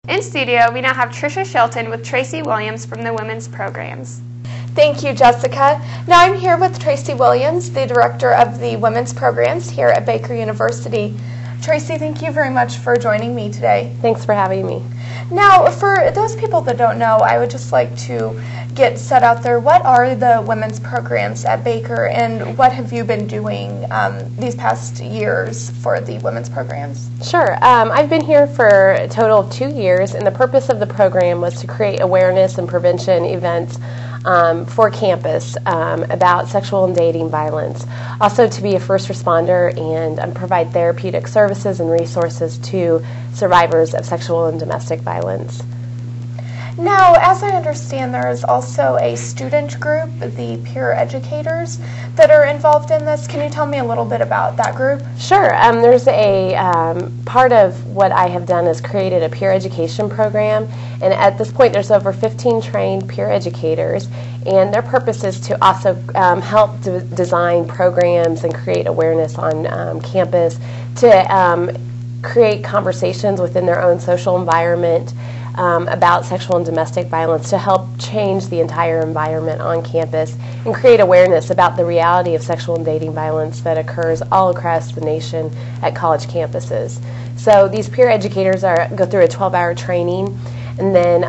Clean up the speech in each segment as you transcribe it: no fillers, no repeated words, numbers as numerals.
In studio, we now have Tricia Shelton with Tracy Williams from the Women's Programs. Thank you, Jessica. Now I'm here with Tracy Williams, the Director of the Women's Programs here at Baker University. Tracy, thank you very much for joining me today. Thanks for having me. Now, for those people that don't know, I would just like to get set out there. What are the women's programs at Baker, and what have you been doing these past years for the women's programs? Sure. I've been here for a total of 2 years, and the purpose of the program was to create awareness and prevention events for campus about sexual and dating violence. Also to be a first responder and provide therapeutic services and resources to survivors of sexual and domestic violence. Now, as I understand, there is also a student group, the peer educators, that are involved in this. Can you tell me a little bit about that group? Sure. There's a part of what I have done is created a peer education program, and at this point there's over 15 trained peer educators, and their purpose is to also help design programs and create awareness on campus, to create conversations within their own social environment about sexual and domestic violence, to help change the entire environment on campus and create awareness about the reality of sexual and dating violence that occurs all across the nation at college campuses. So these peer educators go through a 12-hour training, and then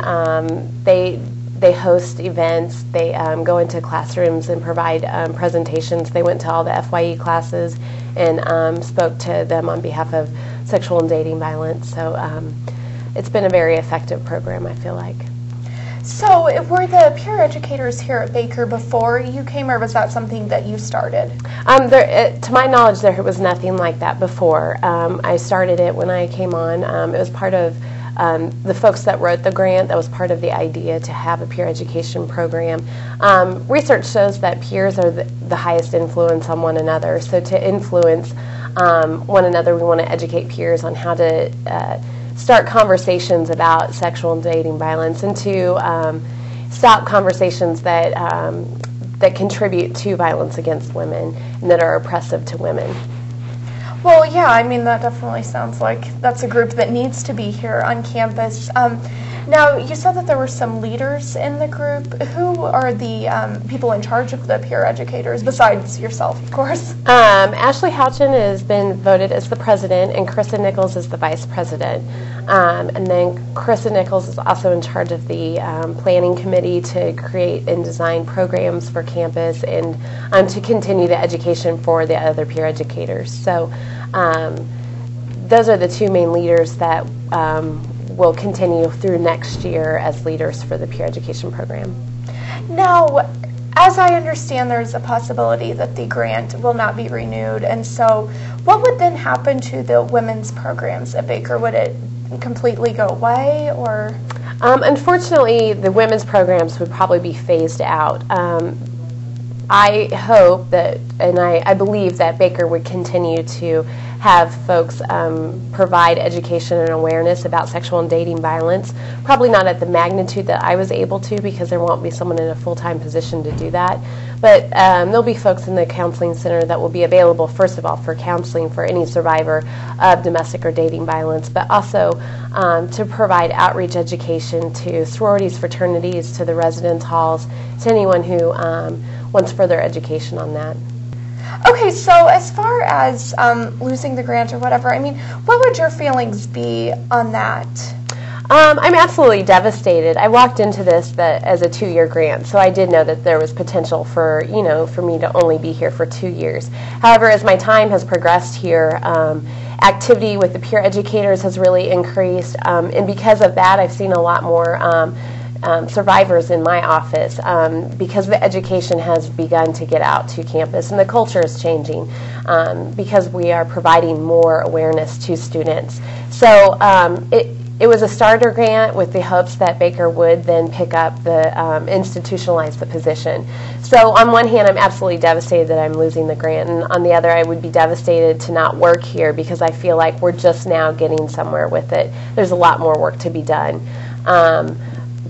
they host events. They go into classrooms and provide presentations. They went to all the FYE classes and spoke to them on behalf of sexual and dating violence. So it's been a very effective program, I feel like. So were the peer educators here at Baker before you came, or was that something that you started? To my knowledge, there was nothing like that before. I started it when I came on. It was part of the folks that wrote the grant. That was part of the idea to have a peer education program. Research shows that peers are the highest influence on one another. So to influence one another, we want to educate peers on how to start conversations about sexual and dating violence, and to stop conversations that that contribute to violence against women and that are oppressive to women. Well, yeah, I mean, that definitely sounds like that's a group that needs to be here on campus. Now, you said that there were some leaders in the group. Who are the people in charge of the peer educators, besides yourself, of course? Ashley Houchin has been voted as the president, and Krista Nichols is the vice president. And then Krista Nichols is also in charge of the planning committee to create and design programs for campus, and to continue the education for the other peer educators. So those are the two main leaders that will continue through next year as leaders for the peer education program. Now, as I understand, there's a possibility that the grant will not be renewed, and so what would then happen to the women's programs at Baker? Would it completely go away, or? Unfortunately, the women's programs would probably be phased out. I hope that, and I believe that Baker would continue to have folks provide education and awareness about sexual and dating violence. Probably not at the magnitude that I was able to, because there won't be someone in a full-time position to do that. But there'll be folks in the counseling center that will be available, first of all, for counseling for any survivor of domestic or dating violence, but also to provide outreach education to sororities, fraternities, to the residence halls, to anyone who wants further education on that. Okay, so as far as losing the grant or whatever, I mean, what would your feelings be on that? I'm absolutely devastated. I walked into this as a 2-year grant, so I did know that there was potential for me to only be here for 2 years. However, as my time has progressed here, activity with the peer educators has really increased, and because of that, I've seen a lot more survivors in my office, because the education has begun to get out to campus and the culture is changing, because we are providing more awareness to students. So it was a starter grant with the hopes that Baker would then pick up institutionalize the position. So on one hand, I'm absolutely devastated that I'm losing the grant, and on the other, I would be devastated to not work here, because I feel like we're just now getting somewhere with it. There's a lot more work to be done.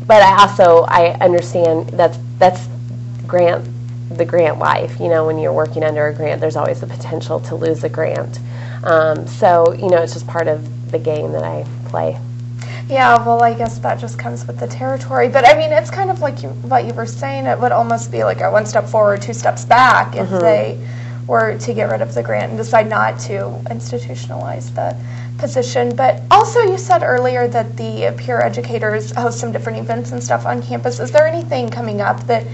But I understand that's the grant life. When you're working under a grant, there's always the potential to lose a grant. So it's just part of the game that I play. Yeah, well, I guess that just comes with the territory. But, I mean, it's kind of like what you were saying. It would almost be like a one step forward, two steps back if they were to get rid of the grant and decide not to institutionalize the position. But also you said earlier that the peer educators host some different events and stuff on campus. Is there anything coming up that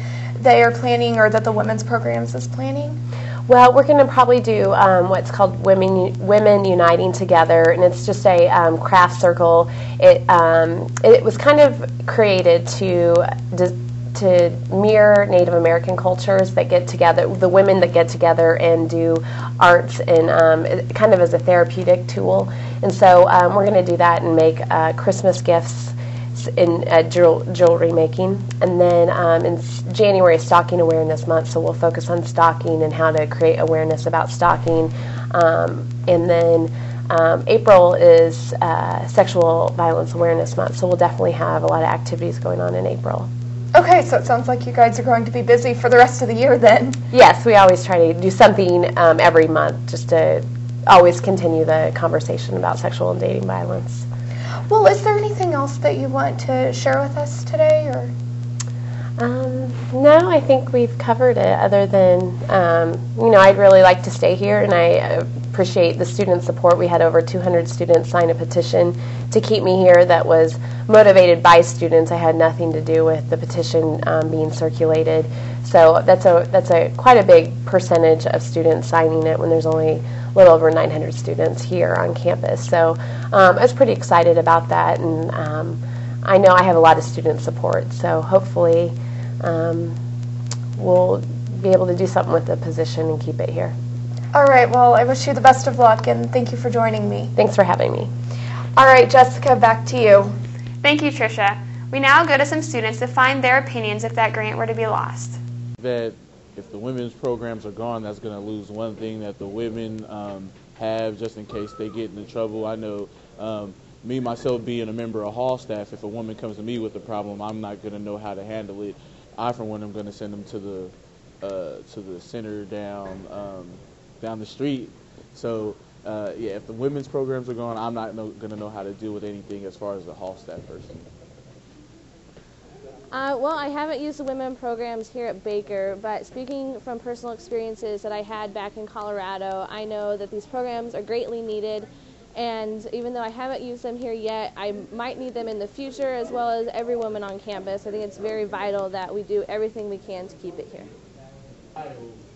they are planning or that the women's programs is planning? Well, we're going to probably do what's called Women Uniting Together, and it's just a craft circle. It was kind of created to mirror Native American cultures that get together, the women that get together and do arts and kind of as a therapeutic tool. And so we're going to do that and make Christmas gifts in jewelry making. And then in January is Stocking Awareness Month, so we'll focus on stocking and how to create awareness about stocking. And then April is Sexual Violence Awareness Month, so we'll definitely have a lot of activities going on in April. Okay, so it sounds like you guys are going to be busy for the rest of the year then. Yes, we always try to do something every month just to always continue the conversation about sexual and dating violence. Well, is there anything else that you want to share with us today, or? No, I think we've covered it, other than, I'd really like to stay here, and I appreciate the student support. We had over 200 students sign a petition to keep me here that was motivated by students. I had nothing to do with the petition being circulated. So that's quite a big percentage of students signing it when there's only a little over 900 students here on campus. So I was pretty excited about that, and I know I have a lot of student support. So hopefully we'll be able to do something with the position and keep it here. All right, well, I wish you the best of luck, and thank you for joining me. Thanks for having me. All right, Jessica, back to you. Thank you, Tricia. We now go to some students to find their opinions if that grant were to be lost. That if the women's programs are gone, that's going to lose one thing that the women have just in case they get into trouble. I know me, myself, being a member of hall staff, if a woman comes to me with a problem, I'm not going to know how to handle it. I, for one, am going to send them to the center down the street. So, if the women's programs are gone, I'm not going to know how to deal with anything as far as the hall staff person. Well, I haven't used the women programs here at Baker, but speaking from personal experiences that I had back in Colorado, I know that these programs are greatly needed, and even though I haven't used them here yet, I might need them in the future, as well as every woman on campus. I think it's very vital that we do everything we can to keep it here.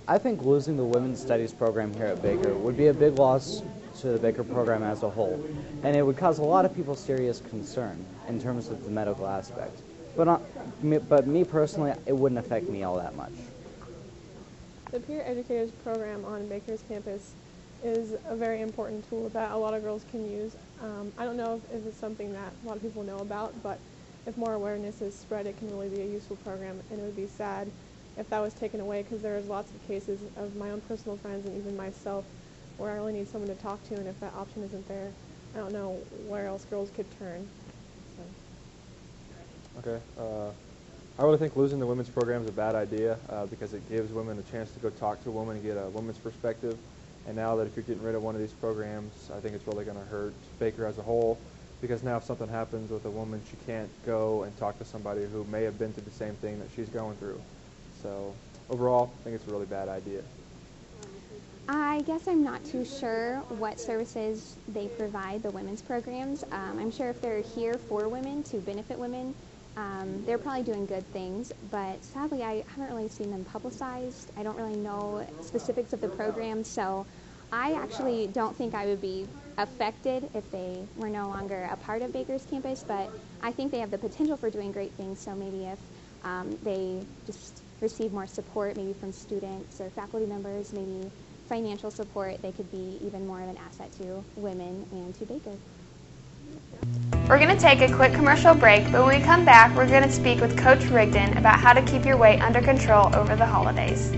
I think losing the Women's Studies program here at Baker would be a big loss to the Baker program as a whole, and it would cause a lot of people serious concern in terms of the medical aspect. But me personally, it wouldn't affect me all that much. The Peer Educators program on Baker's campus is a very important tool that a lot of girls can use. I don't know if it's something that a lot of people know about, but if more awareness is spread, it can really be a useful program, and it would be sad if that was taken away, because there's lots of cases of my own personal friends and even myself where I really need someone to talk to, and if that option isn't there, I don't know where else girls could turn. Okay. I really think losing the women's program is a bad idea because it gives women a chance to go talk to a woman and get a woman's perspective. And now that if you're getting rid of one of these programs, I think it's really going to hurt Baker as a whole, because now if something happens with a woman, she can't go and talk to somebody who may have been through the same thing that she's going through. So overall, I think it's a really bad idea. I guess I'm not too sure what services they provide, the women's programs. I'm sure if they're here for women, to benefit women, they're probably doing good things, but sadly I haven't really seen them publicized. I don't really know specifics of the program, so I actually don't think I would be affected if they were no longer a part of Baker's campus, but I think they have the potential for doing great things, so maybe if they just receive more support, maybe from students or faculty members, maybe financial support, they could be even more of an asset to women and to Baker. We're going to take a quick commercial break, but when we come back, we're going to speak with Coach Rigdon about how to keep your weight under control over the holidays.